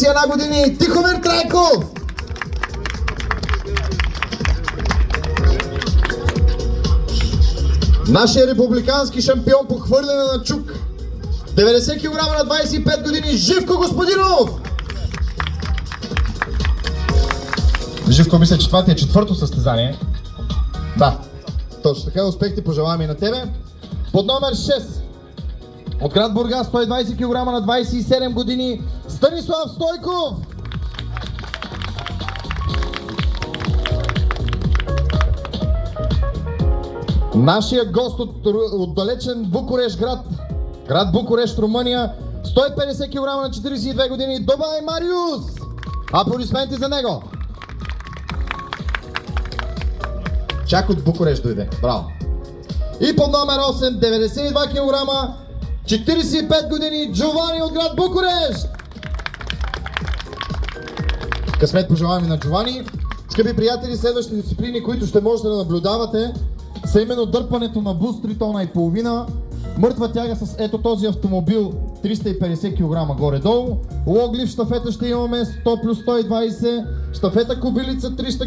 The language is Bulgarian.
41 години Тихомир Трайков. Нашия републикански шампион по хвърляне на чук. 90 кг на 25 години Живко Господинов. Живко, мисля, че това ти е четвърто състезание. Да, точно така. Успехи пожелаваме и на тебе. Под номер 6 от град Бургас, 120 кг на 27 години Станислав Стойков. Нашия гост от далечен Букурещ град Букурещ, Румъния, 150 кг на 42 години Добай Мариус. Аплодисменти за него. Чак от Букурещ дойде. Браво. И под номер 8, 92 кг, 45 години Джовани от град Букурещ. Късмет пожелаваме на Джовани. Скъпи приятели, следващите дисциплини, които ще можете да наблюдавате, са именно дърпането на бус 3 тона и половина, мъртва тяга с ето този автомобил 350 кг горе-долу, логлив щафета ще имаме 100 плюс 120, щафета кобилица 300